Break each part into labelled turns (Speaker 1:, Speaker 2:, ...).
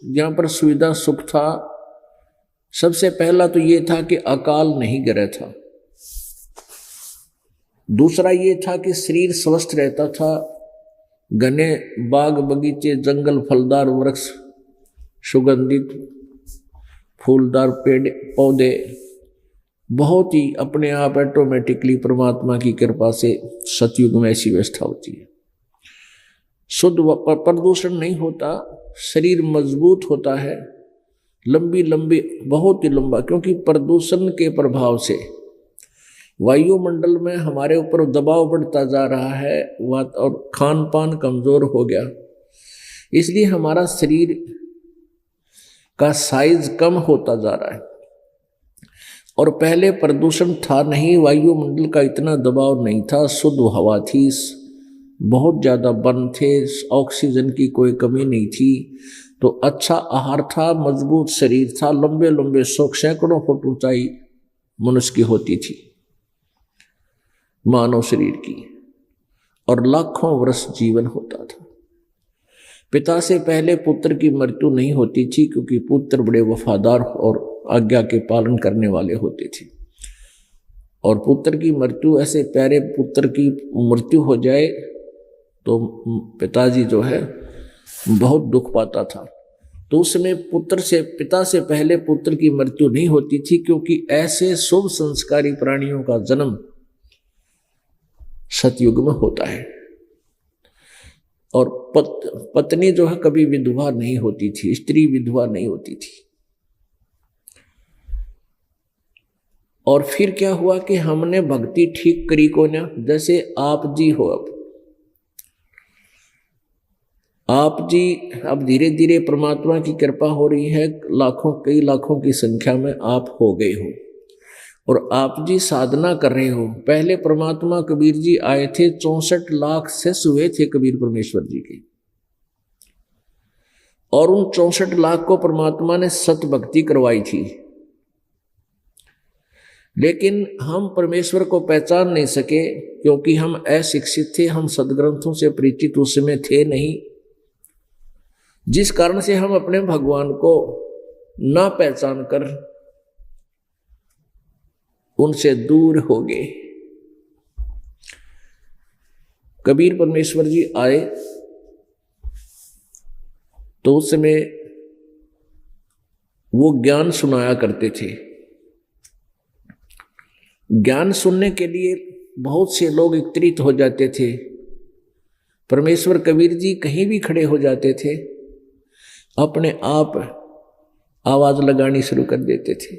Speaker 1: जहाँ पर सुविधा सुख था, सबसे पहला तो ये था कि अकाल नहीं गिरा था। दूसरा ये था कि शरीर स्वस्थ रहता था, घने बाग बगीचे, जंगल, फलदार वृक्ष, सुगंधित फूलदार पेड़ पौधे, बहुत ही अपने आप ऑटोमेटिकली परमात्मा की कृपा से सतयुग में ऐसी व्यवस्था होती है। शुद्ध प्रदूषण नहीं होता, शरीर मजबूत होता है, लंबी लंबी बहुत ही लंबा, क्योंकि प्रदूषण के प्रभाव से वायुमंडल में हमारे ऊपर दबाव बढ़ता जा रहा है और खान पान कमजोर हो गया, इसलिए हमारा शरीर का साइज कम होता जा रहा है। और पहले प्रदूषण था नहीं, वायुमंडल का इतना दबाव नहीं था, शुद्ध हवा थी, बहुत ज़्यादा वन थे, ऑक्सीजन की कोई कमी नहीं थी, तो अच्छा आहार था, मजबूत शरीर था, लंबे लंबे सैकड़ों फुट ऊंचाई मनुष्य की होती थी मानव शरीर की, और लाखों वर्ष जीवन होता था। पिता से पहले पुत्र की मृत्यु नहीं होती थी, क्योंकि पुत्र बड़े वफादार और आज्ञा के पालन करने वाले होते थे। और पुत्र की मृत्यु, ऐसे प्यारे पुत्र की मृत्यु हो जाए तो पिताजी जो है बहुत दुख पाता था। तो उसमें पिता से पहले पुत्र की मृत्यु नहीं होती थी, क्योंकि ऐसे शुभ संस्कारी प्राणियों का जन्म सतयुग में होता है। और पत्नी जो है कभी विधवा नहीं होती थी, स्त्री विधवा नहीं होती थी। और फिर क्या हुआ कि हमने भक्ति ठीक करी को ना, जैसे आप जी हो, आप जी अब धीरे धीरे परमात्मा की कृपा हो रही है, कई लाखों की संख्या में आप हो गए हो, और आप जी साधना कर रहे हो। पहले परमात्मा कबीर जी आए थे, 64 लाख शिष्य हुए थे कबीर परमेश्वर जी के, और उन 64 लाख को परमात्मा ने सत भक्ति करवाई थी। लेकिन हम परमेश्वर को पहचान नहीं सके, क्योंकि हम अशिक्षित थे, हम सदग्रंथों से परिचित उस समय थे नहीं, जिस कारण से हम अपने भगवान को ना पहचान कर उनसे दूर हो गए। कबीर परमेश्वर जी आए तो उस समय वो ज्ञान सुनाया करते थे। ज्ञान सुनने के लिए बहुत से लोग एकत्रित हो जाते थे। परमेश्वर कबीर जी कहीं भी खड़े हो जाते थे, अपने आप आवाज लगानी शुरू कर देते थे।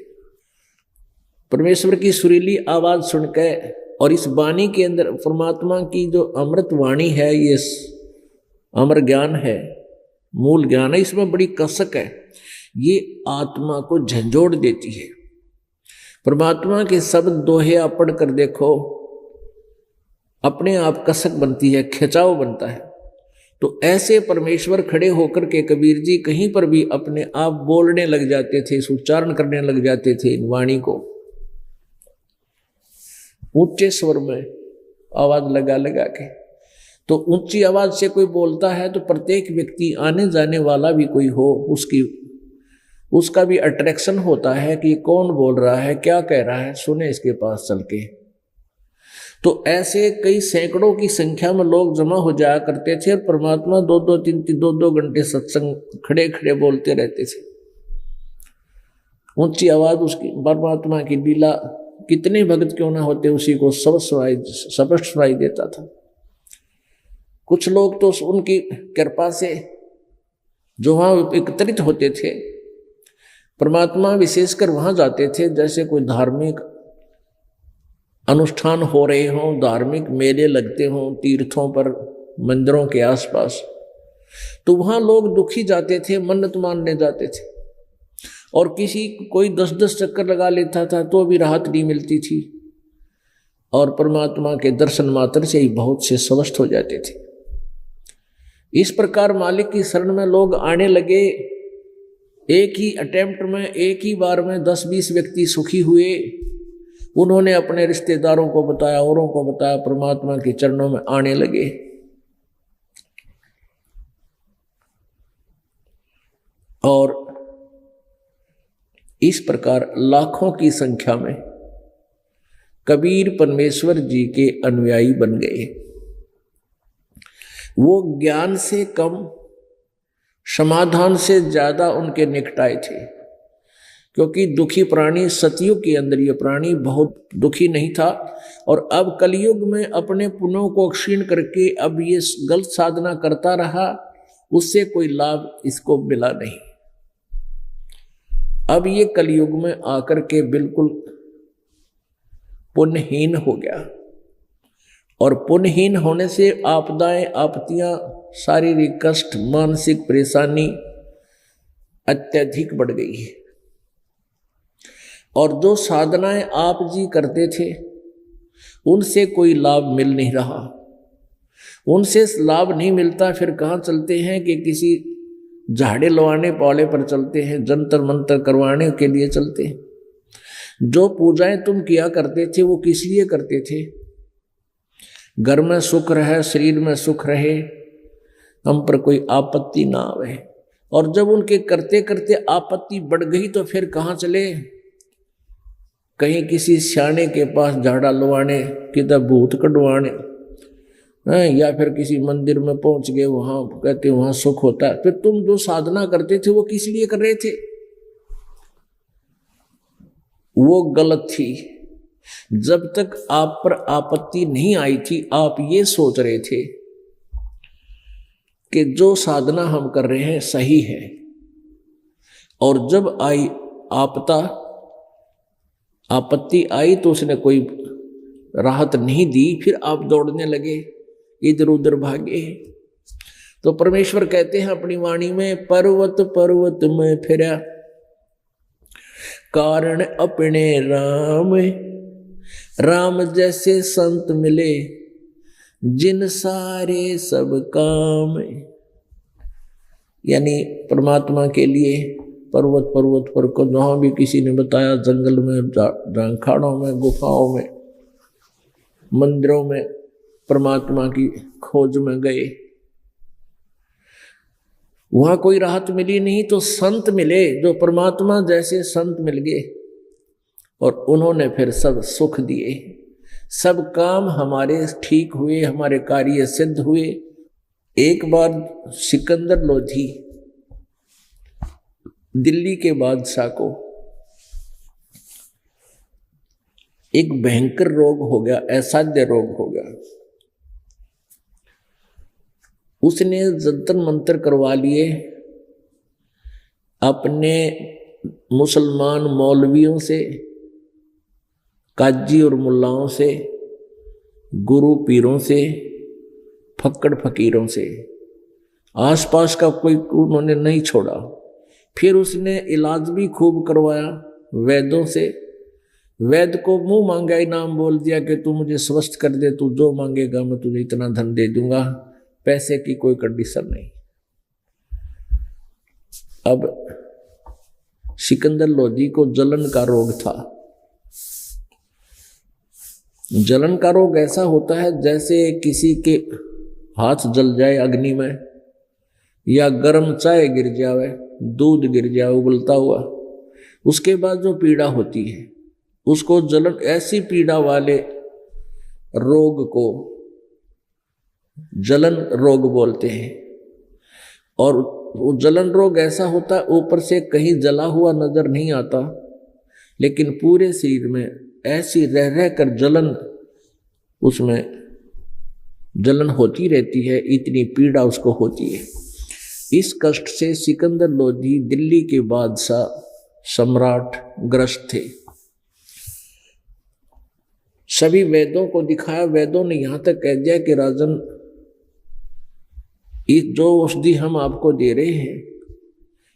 Speaker 1: परमेश्वर की सुरीली आवाज सुनकर, और इस वाणी के अंदर परमात्मा की जो अमृत वाणी है, ये अमर ज्ञान है, मूल ज्ञान है, इसमें बड़ी कसक है, ये आत्मा को झंझोड़ देती है। परमात्मा के शब्द दोहे आप पढ़ कर देखो, अपने आप कसक बनती है, खिंचाव बनता है। तो ऐसे परमेश्वर खड़े होकर के कबीर जी कहीं पर भी अपने आप बोलने लग जाते थे, उच्चारण करने लग जाते थे वाणी को, ऊंचे स्वर में आवाज लगा लगा के। तो ऊंची आवाज से कोई बोलता है तो प्रत्येक व्यक्ति, आने जाने वाला भी कोई हो, उसका भी अट्रैक्शन होता है कि कौन बोल रहा है, क्या कह रहा है, सुने इसके पास चल के। तो ऐसे कई सैकड़ों की संख्या में लोग जमा हो जाया करते थे, और परमात्मा 2-2 घंटे सत्संग खड़े खड़े बोलते रहते थे। ऊंची आवाज उसकी, परमात्मा की लीला, कितने भक्त क्यों ना होते, उसी को स्पष्ट सुनाई देता था। कुछ लोग तो उनकी कृपा से जो वहां एकत्रित होते थे, परमात्मा विशेषकर वहां जाते थे, जैसे कोई धार्मिक अनुष्ठान हो रहे हों, धार्मिक मेले लगते हों तीर्थों पर, मंदिरों के आसपास, तो वहां लोग दुखी जाते थे, मन्नत मानने जाते थे, और कोई 10-10 चक्कर लगा लेता था तो भी राहत नहीं मिलती थी, और परमात्मा के दर्शन मात्र से ही बहुत से स्वस्थ हो जाते थे। इस प्रकार मालिक की शरण में लोग आने लगे। एक ही अटेम्प्ट में, एक ही बार में 10-20 व्यक्ति सुखी हुए। उन्होंने अपने रिश्तेदारों को बताया, औरों को बताया, परमात्मा के चरणों में आने लगे। और इस प्रकार लाखों की संख्या में कबीर परमेश्वर जी के अनुयायी बन गए। वो ज्ञान से कम, समाधान से ज्यादा उनके निकटाए थे, क्योंकि दुखी प्राणी, सतयुग के अंदर ये प्राणी बहुत दुखी नहीं था, और अब कलयुग में अपने पुण्यों को क्षीण करके अब ये गलत साधना करता रहा, उससे कोई लाभ इसको मिला नहीं। अब ये कलयुग में आकर के बिल्कुल पुण्यहीन हो गया, और पुण्यहीन होने से आपदाएं, आपत्तियां, शारीरिक कष्ट, मानसिक परेशानी अत्यधिक बढ़ गई है। और जो साधनाएं आप जी करते थे उनसे कोई लाभ मिल नहीं रहा, उनसे लाभ नहीं मिलता, फिर कहाँ चलते हैं कि किसी झाड़े लवाने पौले पर चलते हैं, जंतर मंतर करवाने के लिए चलते हैं। जो पूजाएं तुम किया करते थे वो किस लिए करते थे? घर में सुख रहे, शरीर में सुख रहे, हम पर कोई आपत्ति ना आवे। और जब उनके करते करते आपत्ति बढ़ गई तो फिर कहाँ चले? कहीं किसी सियाने के पास झाड़ा लवाने, किधर भूत कढ़वाने, या फिर किसी मंदिर में पहुंच गए, वहां कहते वहां सुख होता है। फिर तुम जो साधना करते थे वो किस लिए कर रहे थे? वो गलत थी। जब तक आप पर आपत्ति नहीं आई थी, आप ये सोच रहे थे कि जो साधना हम कर रहे हैं सही है, और जब आई आपत्ति आई तो उसने कोई राहत नहीं दी, फिर आप दौड़ने लगे, इधर उधर भागे। तो परमेश्वर कहते हैं अपनी वाणी में, पर्वत पर्वत में फिरा, कारण अपने राम, राम जैसे संत मिले, जिन सारे सब काम। यानी परमात्मा के लिए पर्वत पर्वत पर को जहां भी किसी ने बताया, जंगल में, झांखाड़ों में, गुफाओं में, मंदिरों में परमात्मा की खोज में गए, वहां कोई राहत मिली नहीं, तो संत मिले, जो परमात्मा जैसे संत मिल गए, और उन्होंने फिर सब सुख दिए, सब काम हमारे ठीक हुए, हमारे कार्य सिद्ध हुए। एक बार सिकंदर लोधी दिल्ली के बादशाह को एक भयंकर रोग हो गया, असाध्य रोग हो गया। उसने जंतर मंतर करवा लिए, अपने मुसलमान मौलवियों से, काजी और मुल्लाओं से, गुरु पीरों से, फक्कड़ फकीरों से, आसपास का कोई उन्होंने नहीं छोड़ा। फिर उसने इलाज भी खूब करवाया वैद्यों से। वैद्य को मुंह मांगा इनाम बोल दिया कि तू मुझे स्वस्थ कर दे, तू जो मांगेगा मैं तुझे इतना धन दे दूंगा, पैसे की कोई कंडीशन नहीं। अब सिकंदर लोधी को जलन का रोग था। जलन का रोग ऐसा होता है जैसे किसी के हाथ जल जाए अग्नि में, या गर्म चाय गिर जावे, दूध गिर जाए उबलता हुआ, उसके बाद जो पीड़ा होती है उसको जलन, ऐसी पीड़ा वाले रोग को जलन रोग बोलते हैं। और वो जलन रोग ऐसा होता है, ऊपर से कहीं जला हुआ नजर नहीं आता, लेकिन पूरे शरीर में ऐसी रह रह कर जलन, उसमें जलन होती रहती है, इतनी पीड़ा उसको होती है। इस कष्ट से सिकंदर लोधी दिल्ली के बादशाह सम्राट ग्रस्त थे। सभी वेदों को दिखाया, वेदों ने यहां तक कह दिया कि राजन, इस जो औषधि हम आपको दे रहे हैं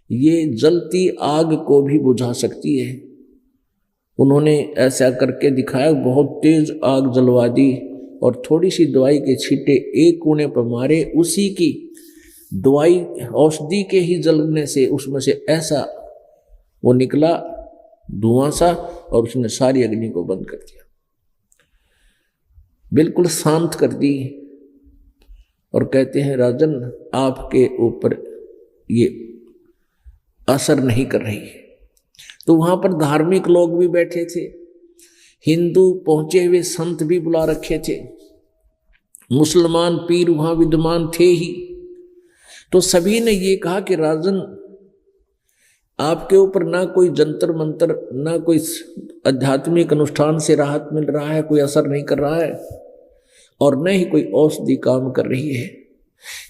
Speaker 1: ये जलती आग को भी बुझा सकती है। उन्होंने ऐसा करके दिखाया, बहुत तेज आग जलवा दी, और थोड़ी सी दवाई के छींटे एक कोने पर मारे, उसी की दवाई औषधि के ही जलने से उसमें से ऐसा वो निकला धुआं सा, और उसने सारी अग्नि को बंद कर दिया, बिल्कुल शांत कर दी। और कहते हैं राजन, आपके ऊपर ये असर नहीं कर रही है। तो वहां पर धार्मिक लोग भी बैठे थे, हिंदू पहुंचे हुए संत भी बुला रखे थे, मुसलमान पीर वहां विद्यमान थे ही। तो सभी ने ये कहा कि राजन, आपके ऊपर ना कोई जंतर मंतर, ना कोई आध्यात्मिक अनुष्ठान से राहत मिल रहा है, कोई असर नहीं कर रहा है, और न ही कोई औषधि काम कर रही है।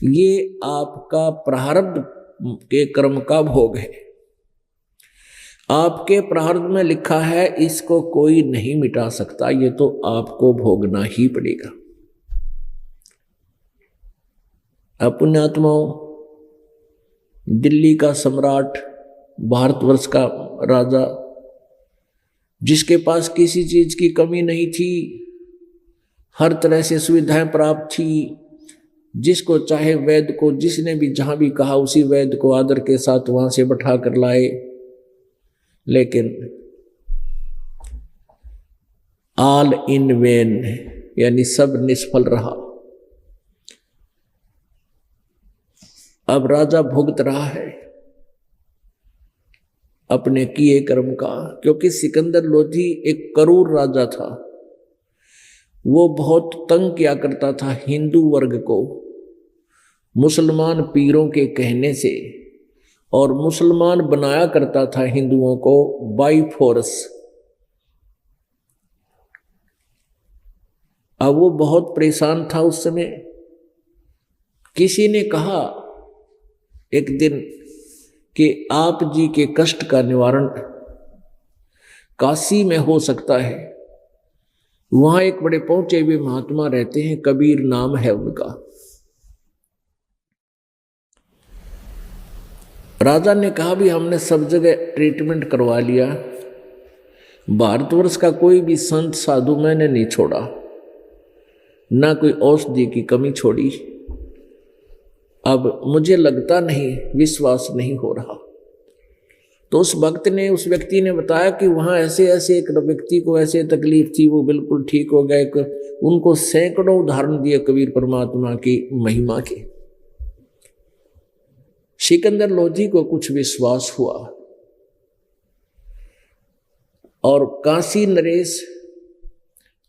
Speaker 1: ये आपका प्रारब्ध के कर्म का भोग है। आपके प्रारब्ध में लिखा है, इसको कोई नहीं मिटा सकता, ये तो आपको भोगना ही पड़ेगा। पुण्यात्माओं, दिल्ली का सम्राट, भारतवर्ष का राजा, जिसके पास किसी चीज की कमी नहीं थी, हर तरह से सुविधाएं प्राप्त थी, जिसको चाहे वैद्य को, जिसने भी जहां भी कहा उसी वैद्य को आदर के साथ वहां से बैठा कर लाए, लेकिन ऑल इन वेन, यानी सब निष्फल रहा। अब राजा भुगत रहा है अपने किए कर्म का, क्योंकि सिकंदर लोधी एक क्रूर राजा था। वो बहुत तंग किया करता था हिंदू वर्ग को मुसलमान पीरों के कहने से, और मुसलमान बनाया करता था हिंदुओं को बाई फोर्स। अब वो बहुत परेशान था उस समय। किसी ने कहा एक दिन कि आप जी के कष्ट का निवारण काशी में हो सकता है, वहां एक बड़े पहुंचे हुए महात्मा रहते हैं, कबीर नाम है उनका। राजा ने कहा भी हमने सब जगह ट्रीटमेंट करवा लिया, भारतवर्ष का कोई भी संत साधु मैंने नहीं छोड़ा, ना कोई औषधि की कमी छोड़ी, अब मुझे लगता नहीं, विश्वास नहीं हो रहा। तो उस भक्त ने, उस व्यक्ति ने बताया कि वहां ऐसे ऐसे एक व्यक्ति को ऐसे तकलीफ थी, वो बिल्कुल ठीक हो गए। उनको सैकड़ों उदाहरण दिए कबीर परमात्मा की महिमा के। सिकंदर लोधी को कुछ विश्वास हुआ, और काशी नरेश,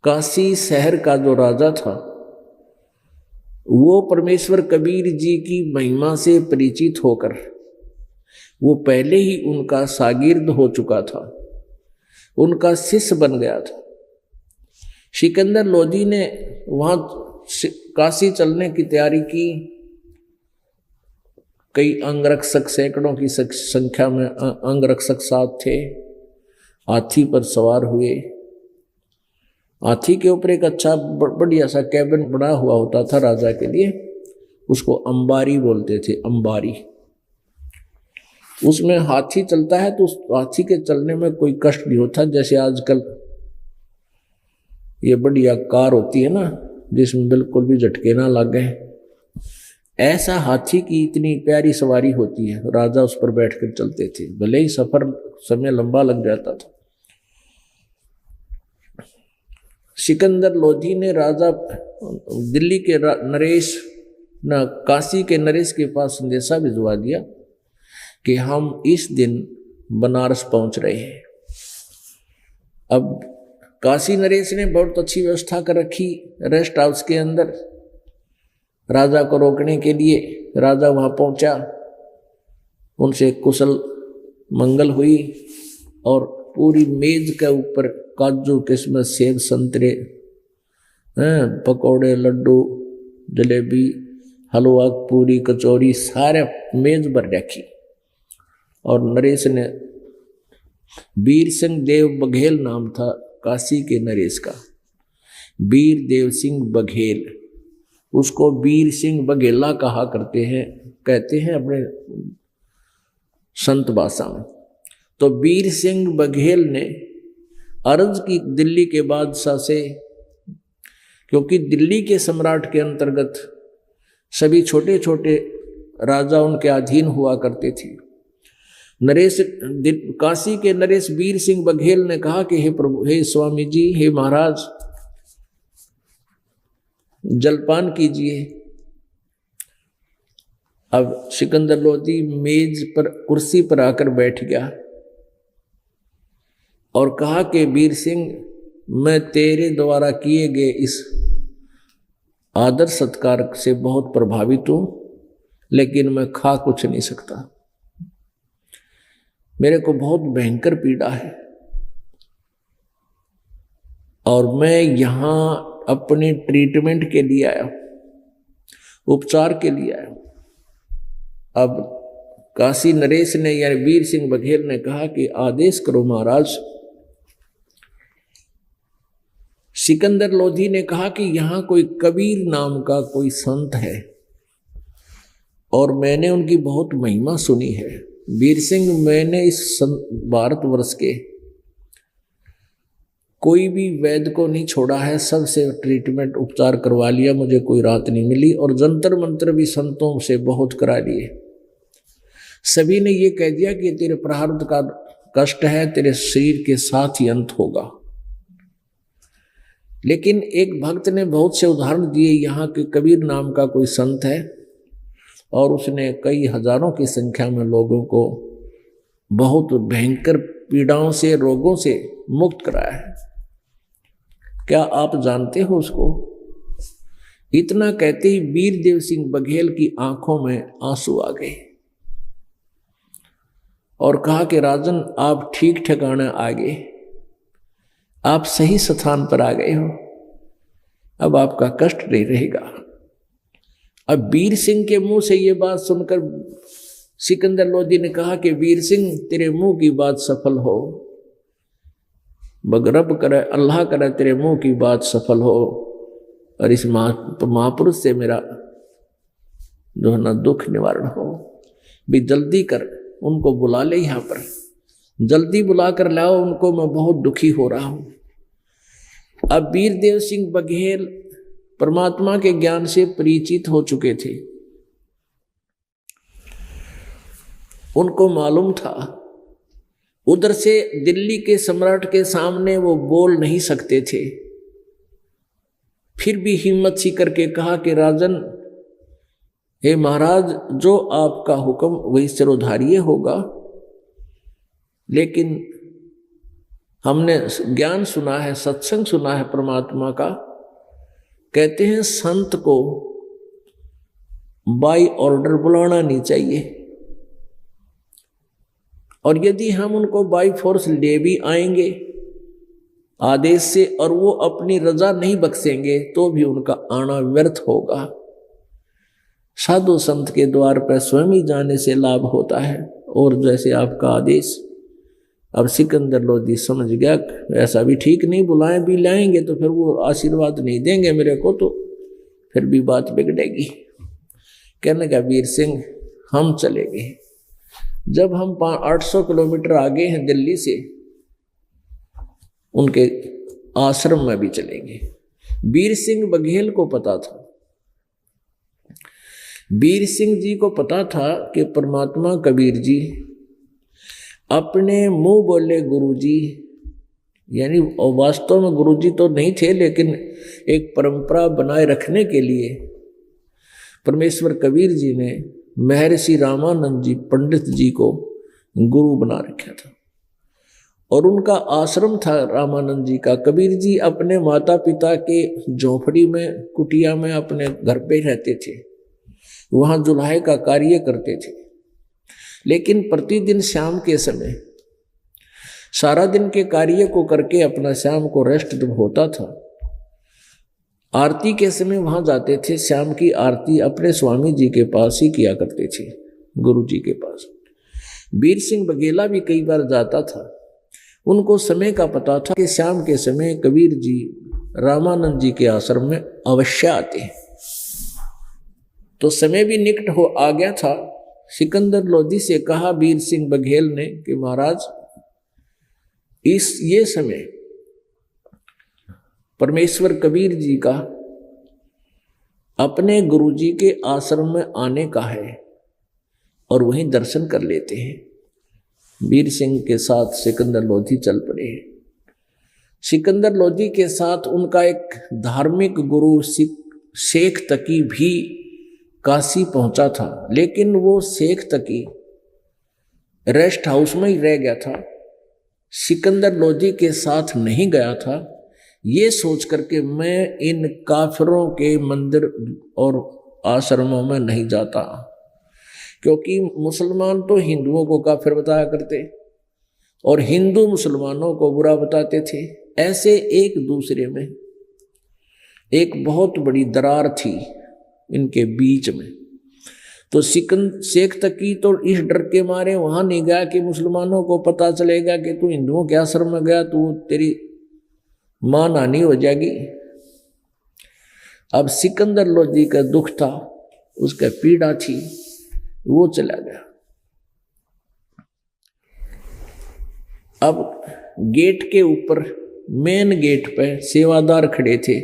Speaker 1: काशी शहर का जो राजा था, वो परमेश्वर कबीर जी की महिमा से परिचित होकर वो पहले ही उनका शागिर्द हो चुका था, उनका शिष्य बन गया था। सिकंदर लोधी ने वहां काशी चलने की तैयारी की। कई अंगरक्षक, सैकड़ों की संख्या में अंगरक्षक साथ थे, हाथी पर सवार हुए। हाथी के ऊपर एक अच्छा बढ़िया सा कैबिन बना हुआ होता था राजा के लिए, उसको अंबारी बोलते थे, अंबारी। उसमें हाथी चलता है तो उस हाथी के चलने में कोई कष्ट नहीं होता, जैसे आजकल ये बढ़िया कार होती है ना, जिसमें बिल्कुल भी झटके ना लग गए, ऐसा हाथी की इतनी प्यारी सवारी होती है। राजा उस पर बैठकर चलते थे, भले ही सफर समय लंबा लग जाता था। सिकंदर लोधी ने राजा दिल्ली के नरेश न काशी के नरेश के पास संदेशा भिजवा दिया कि हम इस दिन बनारस पहुंच रहे हैं। अब काशी नरेश ने बहुत अच्छी व्यवस्था कर रखी रेस्ट हाउस के अंदर राजा को रोकने के लिए। राजा वहां पहुंचा, उनसे कुशल मंगल हुई, और पूरी मेज के ऊपर काजू, किशमिश, सेब, संतरे, पकौड़े, लड्डू, जलेबी, हलवा, पूरी, कचौरी, सारे मेज पर रखी। और नरेश ने, वीर सिंह देव बघेल नाम था काशी के नरेश का, वीर देव सिंह बघेल, उसको वीर सिंह बघेला कहा करते हैं, कहते हैं अपने संत भाषा में। तो वीर सिंह बघेल ने अर्ज की दिल्ली के बादशाह से, क्योंकि दिल्ली के सम्राट के अंतर्गत सभी छोटे छोटे राजा उनके अधीन हुआ करते थे। नरेश, काशी के नरेश वीर सिंह बघेल ने कहा कि हे प्रभु, हे स्वामी जी, हे महाराज, जलपान कीजिए। अब सिकंदर लोधी मेज पर कुर्सी पर आकर बैठ गया और कहा कि वीर सिंह, मैं तेरे द्वारा किए गए इस आदर सत्कार से बहुत प्रभावित हूं, लेकिन मैं खा कुछ नहीं सकता। मेरे को बहुत भयंकर पीड़ा है और मैं यहां अपने ट्रीटमेंट के लिए आया, उपचार के लिए आया। अब काशी नरेश ने यानी वीर सिंह बघेल ने कहा कि आदेश करो महाराज। सिकंदर लोधी ने कहा कि यहां कोई कबीर नाम का कोई संत है और मैंने उनकी बहुत महिमा सुनी है। वीर सिंह, मैंने इस भारतवर्ष के कोई भी वैद्य को नहीं छोड़ा है, सबसे ट्रीटमेंट उपचार करवा लिया, मुझे कोई राहत नहीं मिली और जंतर मंत्र भी संतों से बहुत करा लिए। सभी ने ये कह दिया कि तेरे प्रारब्ध का कष्ट है, तेरे शरीर के साथ ही अंत होगा। लेकिन एक भक्त ने बहुत से उदाहरण दिए। यहाँ के कबीर नाम का कोई संत है और उसने कई हजारों की संख्या में लोगों को बहुत भयंकर पीड़ाओं से, रोगों से मुक्त कराया है। क्या आप जानते हो उसको? इतना कहते ही वीरदेव सिंह बघेल की आंखों में आंसू आ गए और कहा कि राजन, आप ठीक ठिकाने आ गए, आप सही स्थान पर आ गए हो, अब आपका कष्ट नहीं रहेगा। अब वीर सिंह के मुंह से ये बात सुनकर सिकंदर लोधी ने कहा कि वीर सिंह, तेरे मुंह की बात सफल हो, रब करे, अल्लाह करे तेरे मुंह की बात सफल हो और इस महापुरुष से मेरा जो है ना दुख निवारण हो। भी जल्दी कर, उनको बुला ले, यहाँ पर जल्दी बुला कर लाओ उनको, मैं बहुत दुखी हो रहा हूं। अब वीरदेव सिंह बघेल परमात्मा के ज्ञान से परिचित हो चुके थे। उनको मालूम था उधर से दिल्ली के सम्राट के सामने वो बोल नहीं सकते थे, फिर भी हिम्मत सी करके कहा कि राजन, हे महाराज, जो आपका हुक्म वही सिरोधार्य होगा, लेकिन हमने ज्ञान सुना है, सत्संग सुना है परमात्मा का, कहते हैं संत को बाय ऑर्डर बुलाना नहीं चाहिए, और यदि हम उनको बाय फोर्स ले भी आएंगे आदेश से और वो अपनी रजा नहीं बख्शेंगे तो भी उनका आना व्यर्थ होगा। साधु संत के द्वार पर स्वयं ही जाने से लाभ होता है। और जैसे आपका आदेश। अब सिकंदर लोधी समझ गया ऐसा भी ठीक नहीं, बुलाएं भी लाएंगे तो फिर वो आशीर्वाद नहीं देंगे मेरे को, तो फिर भी बात बिगड़ेगी। कहने का वीर सिंह, हम चलेंगे। जब हम 800 किलोमीटर आगे हैं दिल्ली से, उनके आश्रम में भी चलेंगे। वीर सिंह बघेल को पता था, वीर सिंह जी को पता था कि परमात्मा कबीर जी अपने मुंह बोले गुरु जी, यानी वास्तव में गुरु जी तो नहीं थे, लेकिन एक परंपरा बनाए रखने के लिए परमेश्वर कबीर जी ने महर्षि रामानंद जी पंडित जी को गुरु बना रखा था। और उनका आश्रम था रामानंद जी का। कबीर जी अपने माता पिता के झोपड़ी में, कुटिया में अपने घर पे रहते थे, वहां जुल्हे का कार्य करते थे। लेकिन प्रतिदिन शाम के समय सारा दिन के कार्य को करके अपना शाम को रेस्ट जब होता था, आरती के समय वहां जाते थे। शाम की आरती अपने स्वामी जी के पास ही किया करते थे, गुरु जी के पास। वीर सिंह बघेला भी कई बार जाता था। उनको समय का पता था कि शाम के समय कबीर जी रामानंद जी के आश्रम में अवश्य आते हैं, तो समय भी निकट हो आ गया था। सिकंदर लोधी से कहा वीर सिंह बघेल ने कि महाराज, ये समय परमेश्वर कबीर जी का अपने गुरु जी के आश्रम में आने का है और वहीं दर्शन कर लेते हैं। वीर सिंह के साथ सिकंदर लोधी चल पड़े। सिकंदर लोधी के साथ उनका एक धार्मिक गुरु शेख तकी भी काशी पहुंचा था, लेकिन वो शेख तकी रेस्ट हाउस में ही रह गया था, सिकंदर लोधी के साथ नहीं गया था। ये सोच करके मैं इन काफिरों के मंदिर और आश्रमों में नहीं जाता, क्योंकि मुसलमान तो हिंदुओं को काफिर बताया करते और हिंदू मुसलमानों को बुरा बताते थे। ऐसे एक दूसरे में एक बहुत बड़ी दरार थी इनके बीच में। तो शेख तकी तो इस डर के मारे वहां नहीं गया कि मुसलमानों को पता चलेगा कि तू हिंदुओं के आश्रम में गया, तू तेरी मां नानी हो जाएगी। अब सिकंदर लोधी का दुख था, उसका पीड़ा थी, वो चला गया। अब गेट के ऊपर मेन गेट पे सेवादार खड़े थे।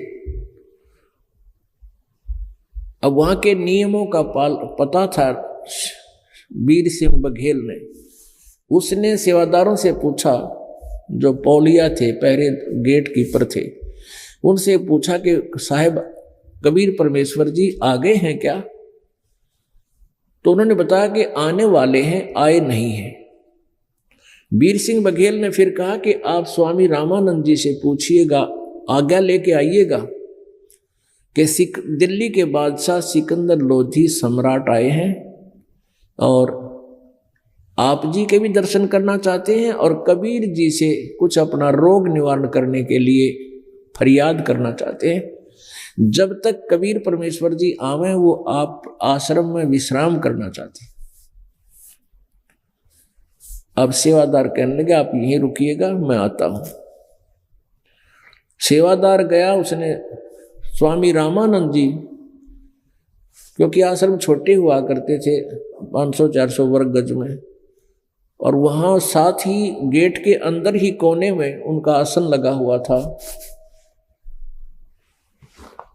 Speaker 1: अब वहां के नियमों का पता था वीर सिंह बघेल ने। उसने सेवादारों से पूछा, जो पौलिया थे, पहरे गेट कीपर थे, उनसे पूछा कि साहब कबीर परमेश्वर जी आ गए हैं क्या? तो उन्होंने बताया कि आने वाले हैं, आए नहीं हैं। वीर सिंह बघेल ने फिर कहा कि आप स्वामी रामानंद जी से पूछिएगा, आज्ञा लेके आइएगा कि दिल्ली के बादशाह सिकंदर लोधी सम्राट आए हैं और आप जी के भी दर्शन करना चाहते हैं और कबीर जी से कुछ अपना रोग निवारण करने के लिए फरियाद करना चाहते हैं। जब तक कबीर परमेश्वर जी आवे वो आप आश्रम में विश्राम करना चाहते हैं। अब सेवादार कहने लगे आप यहीं रुकिएगा, मैं आता हूं। सेवादार गया, उसने स्वामी रामानंद जी, क्योंकि आश्रम छोटे हुआ करते थे 500-400 वर्ग गज में, और वहां साथ ही गेट के अंदर ही कोने में उनका आसन लगा हुआ था।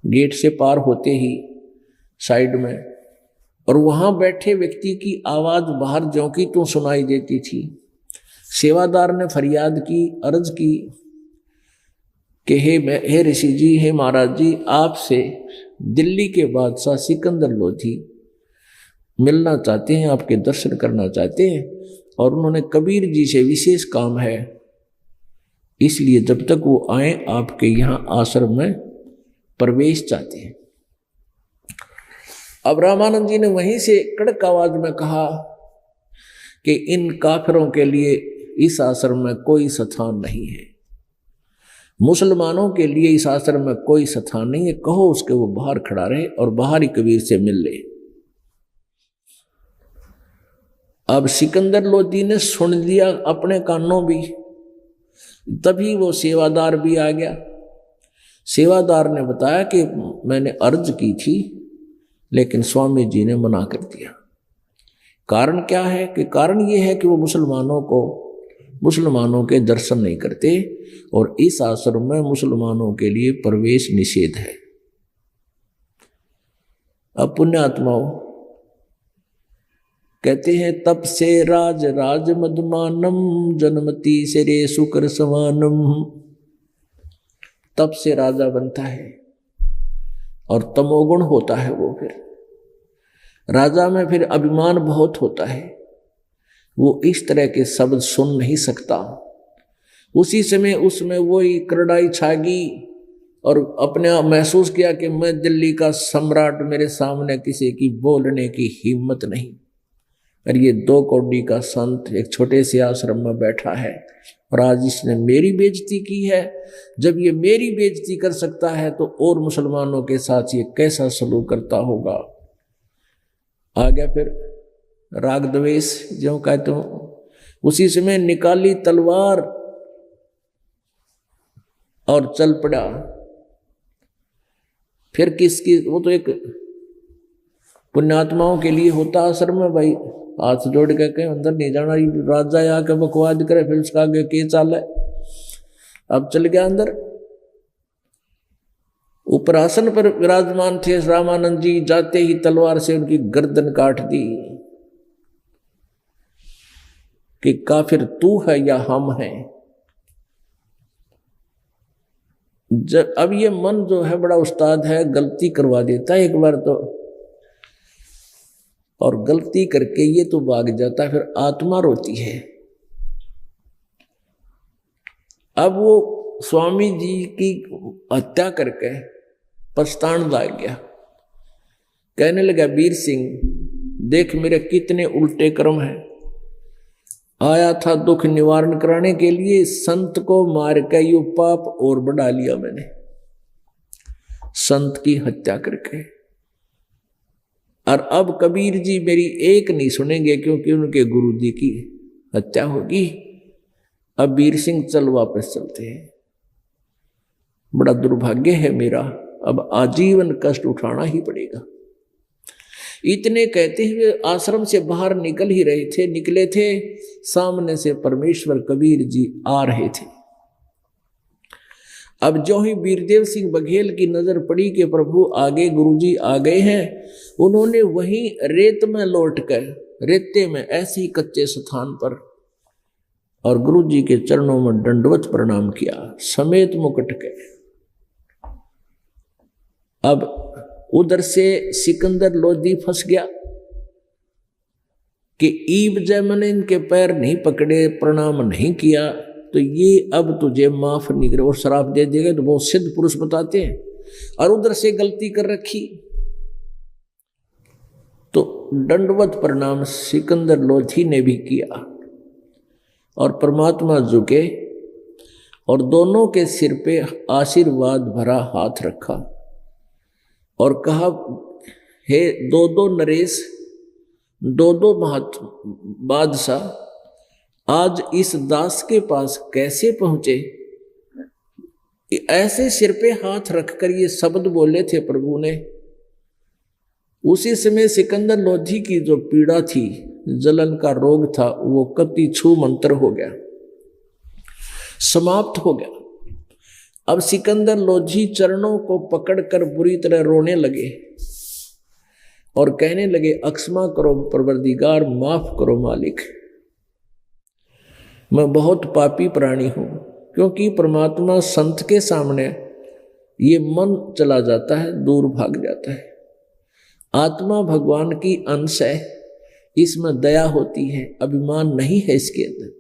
Speaker 1: गेट से पार होते ही साइड में, और वहां बैठे व्यक्ति की आवाज बाहर ज्यों की त्यों सुनाई देती थी। सेवादार ने फरियाद की, अर्ज की कि हे ऋषि जी, हे महाराज जी, आपसे दिल्ली के बादशाह सिकंदर लोधी मिलना चाहते हैं, आपके दर्शन करना चाहते हैं, और उन्होंने कबीर जी से विशेष काम है, इसलिए जब तक वो आए आपके यहाँ आश्रम में प्रवेश चाहते हैं। अब रामानंद जी ने वहीं से कड़क आवाज में कहा कि इन काफिरों के लिए इस आश्रम में कोई स्थान नहीं है, मुसलमानों के लिए इस आश्रम में कोई स्थान नहीं है, कहो उसके वो बाहर खड़ा रहे और बाहर ही कबीर से मिल ले। अब सिकंदर लोधी ने सुन लिया अपने कानों भी, तभी वो सेवादार भी आ गया। सेवादार ने बताया कि मैंने अर्ज की थी लेकिन स्वामी जी ने मना कर दिया। कारण क्या है? कि कारण ये है कि वो मुसलमानों के दर्शन नहीं करते और इस आश्रम में मुसलमानों के लिए प्रवेश निषेध है। अब पुण्यात्माओं कहते हैं, तप से राज मदमानम जन्मति सिरे शुक्र समानम। तप से राजा बनता है और तमोगुण होता है वो, फिर राजा में फिर अभिमान बहुत होता है, वो इस तरह के शब्द सुन नहीं सकता। उसी समय उसमें वही करड़ाई छागी और अपने आप महसूस किया कि मैं दिल्ली का सम्राट, मेरे सामने किसी की बोलने की हिम्मत नहीं। और ये 2 कौड़ी का संत एक छोटे से आश्रम में बैठा है और आज इसने मेरी बेइज्जती की है। जब ये मेरी बेइज्जती कर सकता है तो और मुसलमानों के साथ ये कैसा सलूक करता होगा। आ गया फिर राग द्वेष, जो कहते हो। उसी समय निकाली तलवार और चल पड़ा। फिर किसकी, वो तो एक पुण्यात्माओं के लिए होता आश्रम में, भाई हाथ जोड़ के कहीं अंदर नहीं जाना, राजा आके बकवाद करे फिर उसका आगे के चाल है। अब चल गया अंदर। ऊपर आसन पर विराजमान थे रामानंद जी, जाते ही तलवार से उनकी गर्दन काट दी कि काफिर तू है या हम हैं। जब अब ये मन जो है बड़ा उस्ताद है, गलती करवा देता है। एक बार तो और गलती करके ये तो भाग जाता है, फिर आत्मा रोती है। अब वो स्वामी जी की हत्या करके पछतान लग गया, कहने लगा वीर सिंह देख मेरे कितने उल्टे कर्म हैं, आया था दुख निवारण कराने के लिए, संत को मार के यो पाप और बढ़ा लिया मैंने, संत की हत्या करके। और अब कबीर जी मेरी एक नहीं सुनेंगे क्योंकि उनके गुरु जी की हत्या होगी। अब वीर सिंह चल वापस चलते हैं, बड़ा दुर्भाग्य है मेरा, अब आजीवन कष्ट उठाना ही पड़ेगा। इतने कहते हुए आश्रम से बाहर निकले थे, सामने से परमेश्वर कबीर जी आ रहे थे। अब जो ही वीरदेव सिंह बघेल की नजर पड़ी कि प्रभु आगे गुरुजी आ गए हैं, उन्होंने वहीं रेत में लौटकर, रेते में ऐसे ही कच्चे स्थान पर, और गुरुजी के चरणों में दंडवत प्रणाम किया समेत मुकुट के। अब उधर से सिकंदर लोधी फंस गया कि ईब जय मैंने इनके पैर नहीं पकड़े, प्रणाम नहीं किया तो ये अब तुझे माफ नहीं करे और शराब दे देगा, तो बहुत सिद्ध पुरुष बताते हैं। और उधर से गलती कर रखी तो दंडवत प्रणाम सिकंदर लोधी ने भी किया और परमात्मा झुके और दोनों के सिर पे आशीर्वाद भरा हाथ रखा और कहा, हे दो नरेश, दो बादशाह, आज इस दास के पास कैसे पहुंचे? ऐसे सिर पे हाथ रखकर ये शब्द बोले थे प्रभु ने। उसी समय सिकंदर लोधी की जो पीड़ा थी, जलन का रोग था, वो कति छू मंत्र हो गया, समाप्त हो गया। अब सिकंदर लोधी चरणों को पकड़कर बुरी तरह रोने लगे और कहने लगे, अक्षमा करो परवरदिगार, माफ करो मालिक, मैं बहुत पापी प्राणी हूं। क्योंकि परमात्मा संत के सामने ये मन चला जाता है, दूर भाग जाता है। आत्मा भगवान की अंश है, इसमें दया होती है, अभिमान नहीं है इसके अंदर।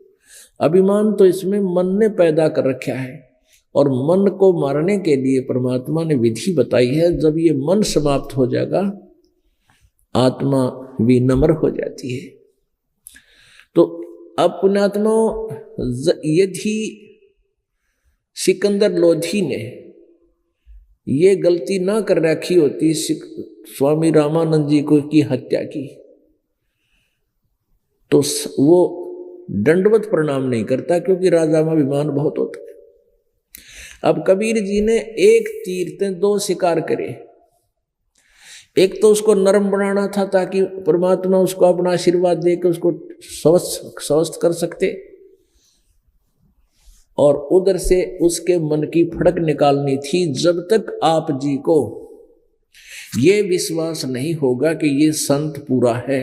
Speaker 1: अभिमान तो इसमें मन ने पैदा कर रखा है और मन को मारने के लिए परमात्मा ने विधि बताई है। जब ये मन समाप्त हो जाएगा, आत्मा विनम्र हो जाती है। तो अब पुण्यात्मा, यदि सिकंदर लोधी ने ये गलती ना कर रखी होती, स्वामी रामानंद जी को की हत्या की, तो वो दंडवत प्रणाम नहीं करता, क्योंकि राजा में अभिमान बहुत होता है। अब कबीर जी ने एक तीर से दो शिकार करे। एक तो उसको नरम बनाना था ताकि परमात्मा उसको अपना आशीर्वाद देकर उसको स्वस्थ कर सकते, और उधर से उसके मन की फड़क निकालनी थी। जब तक आप जी को ये विश्वास नहीं होगा कि ये संत पूरा है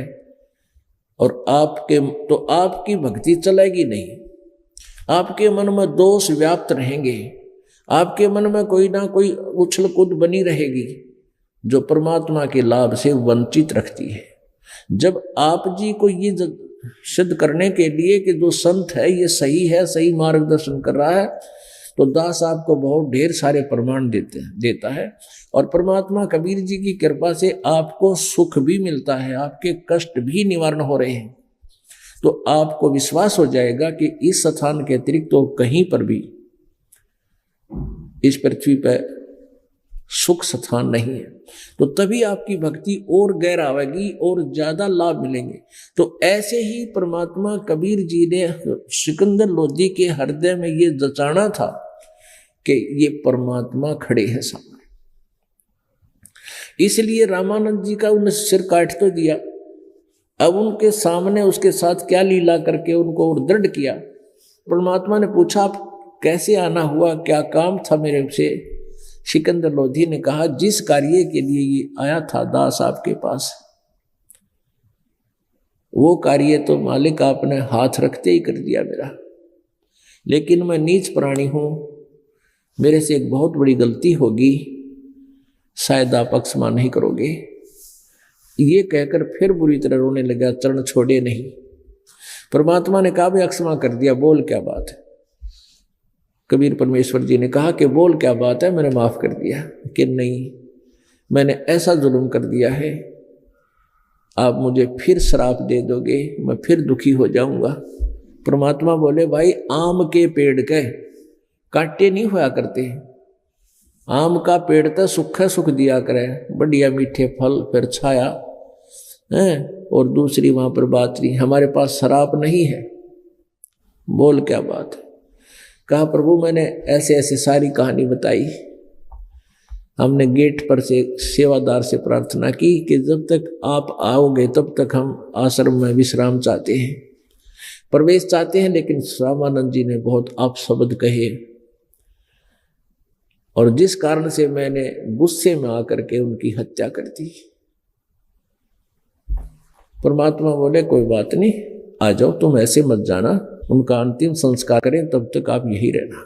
Speaker 1: और आपके, तो आपकी भक्ति चलेगी नहीं। आपके मन में दोष व्याप्त रहेंगे, आपके मन में कोई ना कोई उछल कूद बनी रहेगी जो परमात्मा के लाभ से वंचित रखती है। जब आप जी को ये सिद्ध करने के लिए कि जो संत है ये सही है, सही मार्गदर्शन कर रहा है, तो दास आपको बहुत ढेर सारे प्रमाण देता है। और परमात्मा कबीर जी की कृपा से आपको सुख भी मिलता है, आपके कष्ट भी निवारण हो रहे हैं। तो आपको विश्वास हो जाएगा कि इस स्थान के अतिरिक्त तो कहीं पर भी इस पृथ्वी पर सुख स्थान नहीं है। तो तभी आपकी भक्ति और गहरा आवेगी और ज्यादा लाभ मिलेंगे। तो ऐसे ही परमात्मा कबीर जी ने सिकंदर लोधी के हृदय में ये जचाना था कि ये परमात्मा खड़े हैं सामने। इसलिए रामानंद जी का उन्हें सिर काट तो दिया, अब उनके सामने उसके साथ क्या लीला करके उनको और दृढ़ किया। परमात्मा ने पूछा, आप कैसे आना हुआ, क्या काम था मेरे से? सिकंदर लोधी ने कहा, जिस कार्य के लिए ये आया था दास आपके पास, वो कार्य तो मालिक आपने हाथ रखते ही कर दिया मेरा। लेकिन मैं नीच प्राणी हूं, मेरे से एक बहुत बड़ी गलती होगी, शायद आप अक्षमा नहीं करोगे। ये कहकर फिर बुरी तरह रोने लगा, चरण छोड़े नहीं। परमात्मा ने कहा, भाई क्षमा कर दिया, बोल क्या बात है। कबीर परमेश्वर जी ने कहा कि बोल क्या बात है, मैंने माफ कर दिया। कि नहीं, मैंने ऐसा जुल्म कर दिया है, आप मुझे फिर श्राप दे दोगे, मैं फिर दुखी हो जाऊंगा। परमात्मा बोले, भाई आम के पेड़ के कांटे नहीं होया करते, आम का पेड़ तो सुख सुख दिया करे, बढ़िया मीठे फल, फिर छाया है, और दूसरी वहां पर बात नहीं, हमारे पास श्राप नहीं है। बोल क्या बात है। कहा, प्रभु मैंने ऐसे ऐसे सारी कहानी बताई। हमने गेट पर से सेवादार से प्रार्थना की कि जब तक आप आओगे तब तक हम आश्रम में विश्राम चाहते हैं, प्रवेश चाहते हैं। लेकिन रामानंद जी ने बहुत अपशब्द कहे, और जिस कारण से मैंने गुस्से में आकर के उनकी हत्या कर दी। परमात्मा बोले, कोई बात नहीं, आ जाओ, तुम ऐसे मत जाना, उनका अंतिम संस्कार करें तब तक आप यही रहना,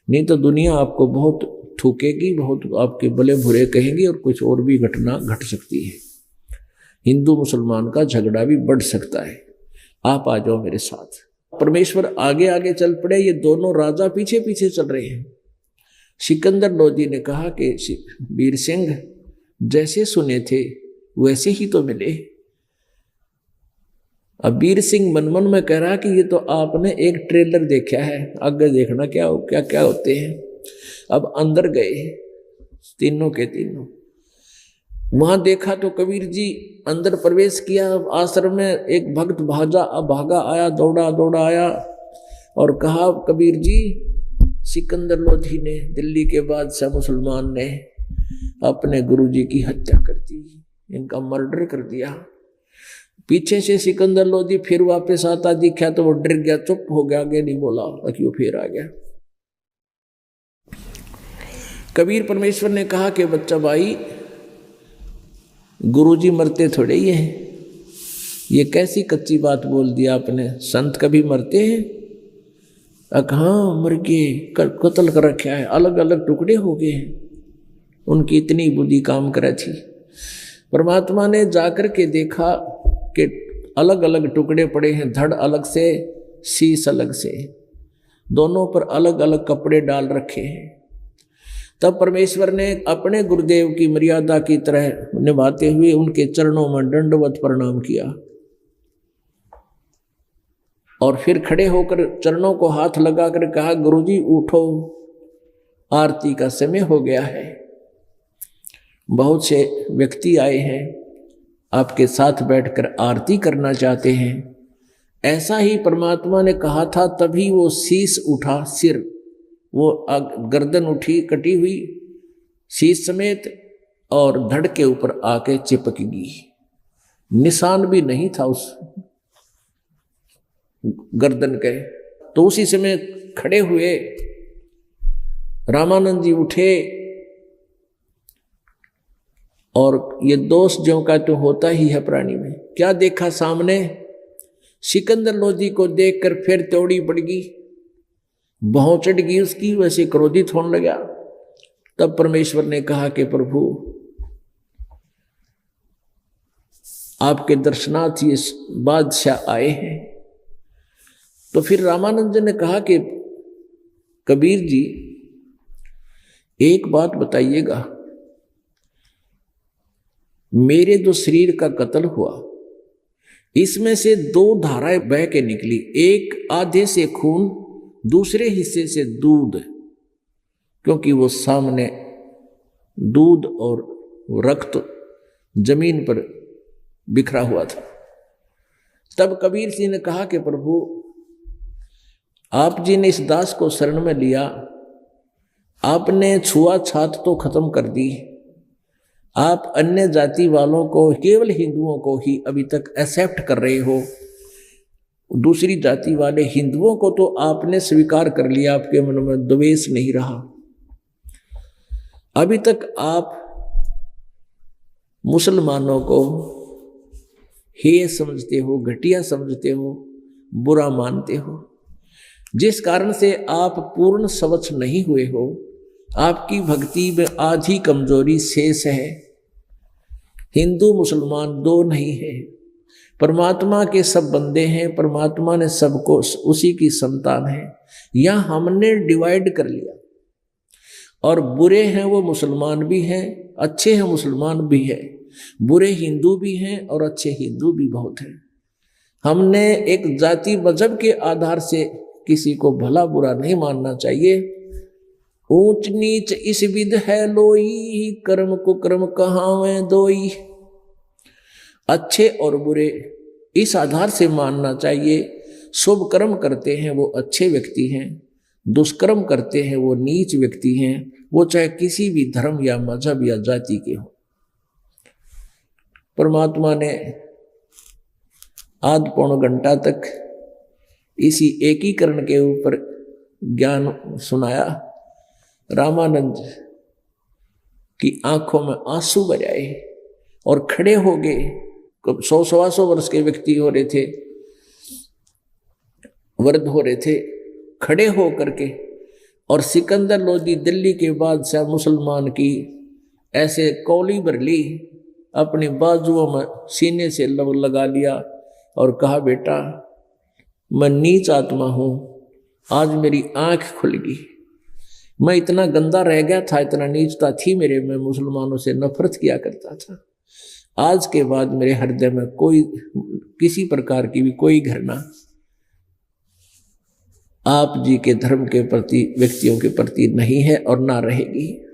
Speaker 1: नहीं तो दुनिया आपको बहुत थूकेगी, बहुत आपके भले बुरे कहेंगी, और कुछ और भी घटना घट सकती है। हिंदू मुसलमान का झगड़ा भी बढ़ सकता है। आप आ जाओ मेरे साथ। परमेश्वर आगे आगे चल पड़े, ये दोनों राजा पीछे पीछे चल रहे हैं। सिकंदर लोधी ने कहा कि वीर सिंह, जैसे सुने थे वैसे ही तो मिले। अब वीर सिंह मन मन में कह रहा कि ये तो आपने एक ट्रेलर देखा है, आगे देखना क्या क्या क्या होते हैं। अब अंदर गए तीनों के तीनों, वहां देखा तो कबीर जी अंदर प्रवेश किया आश्रम में। एक भक्त भागा आया, दौड़ा दौड़ा आया और कहा, कबीर जी, सिकंदर लोधी ने, दिल्ली के बादशाह मुसलमान ने अपने गुरुजी की हत्या कर दी, इनका मर्डर कर दिया। पीछे से सिकंदर लोधी फिर वापस आता दिखा तो वो डर गया, चुप हो गया, आगे नहीं बोला, क्यों फिर आ गया। कबीर परमेश्वर ने कहा कि बच्चा भाई, गुरुजी मरते थोड़े ही हैं, ये कैसी कच्ची बात बोल दिया आपने, संत कभी मरते हैं? हाँ मर गए, कत्ल कर रखा है, अलग अलग टुकड़े हो गए हैं, उनकी इतनी बुद्धि काम करा थी। परमात्मा ने जाकर के देखा कि अलग अलग टुकड़े पड़े हैं, धड़ अलग से, शीश अलग से, दोनों पर अलग अलग कपड़े डाल रखे हैं। तब परमेश्वर ने अपने गुरुदेव की मर्यादा की तरह निभाते हुए उनके चरणों में दंडवत प्रणाम किया, और फिर खड़े होकर चरणों को हाथ लगाकर कहा, गुरुजी उठो, आरती का समय हो गया है। बहुत से व्यक्ति आए हैं, आपके साथ बैठकर आरती करना चाहते हैं। ऐसा ही परमात्मा ने कहा था, तभी वो शीश उठा, सिर, वो गर्दन उठी कटी हुई शीश समेत, और धड़ के ऊपर आके चिपक गई। निशान भी नहीं था उस गर्दन के। तो उसी समय खड़े हुए रामानंद जी उठे, और ये दोष जो का तो होता ही है प्राणी में। क्या देखा सामने? सिकंदर लोधी को देखकर फिर त्योड़ी पड़ गई, भौं चढ़ गई उसकी, वैसे क्रोधित होने लगा। तब परमेश्वर ने कहा कि प्रभु, आपके दर्शनार्थ ये बादशाह आए हैं। तो फिर रामानंद जी ने कहा कि कबीर जी, एक बात बताइएगा, मेरे जो शरीर का कत्ल हुआ, इसमें से दो धाराएं बह के निकली, एक आधे से खून, दूसरे हिस्से से दूध, क्योंकि वो सामने दूध और रक्त जमीन पर बिखरा हुआ था। तब कबीर सिंह ने कहा कि प्रभु, आप जी ने इस दास को शरण में लिया, आपने छुआछात तो खत्म कर दी, आप अन्य जाति वालों को, केवल हिंदुओं को ही अभी तक एक्सेप्ट कर रहे हो, दूसरी जाति वाले हिंदुओं को तो आपने स्वीकार कर लिया, आपके मन में द्वेष नहीं रहा। अभी तक आप मुसलमानों को हेय समझते हो, घटिया समझते हो, बुरा मानते हो, जिस कारण से आप पूर्ण स्वच्छ नहीं हुए हो। आपकी भक्ति में आज ही कमजोरी शेष है। हिंदू मुसलमान दो नहीं है, परमात्मा के सब बंदे हैं, परमात्मा ने सबको उसी की संतान है। यह हमने डिवाइड कर लिया, और बुरे हैं वो मुसलमान भी हैं, अच्छे हैं मुसलमान भी हैं, बुरे हिंदू भी हैं और अच्छे हिंदू भी बहुत हैं। हमने एक जाति मजहब के आधार से किसी को भला बुरा नहीं मानना चाहिए। ऊंच नीच इस विध है लोई, कर्म कुकर्म कहावें दोई। अच्छे और बुरे इस आधार से मानना चाहिए। शुभ कर्म करते हैं वो अच्छे व्यक्ति हैं, दुष्कर्म करते हैं वो नीच व्यक्ति हैं, वो चाहे किसी भी धर्म या मजहब या जाति के हो। परमात्मा ने आध पौन घंटा तक इसी एकीकरण के ऊपर ज्ञान सुनाया। रामानंद की आंखों में आंसू भर आए और खड़े हो गए। 100-125 वर्ष के व्यक्ति हो रहे थे, वृद्ध हो रहे थे, खड़े हो करके। और सिकंदर लोदी दिल्ली के बादशाह मुसलमान की ऐसे कौली भर ली, अपनी बाजुओं में सीने से लगा लिया और कहा, बेटा मैं नीच आत्मा हूं, आज मेरी आंख खुल गई। मैं इतना गंदा रह गया था, इतना नीचता थी मेरे में, मुसलमानों से नफरत किया करता था। आज के बाद मेरे हृदय में कोई किसी प्रकार की भी कोई घृणा आप जी के धर्म के प्रति, व्यक्तियों के प्रति नहीं है और ना रहेगी।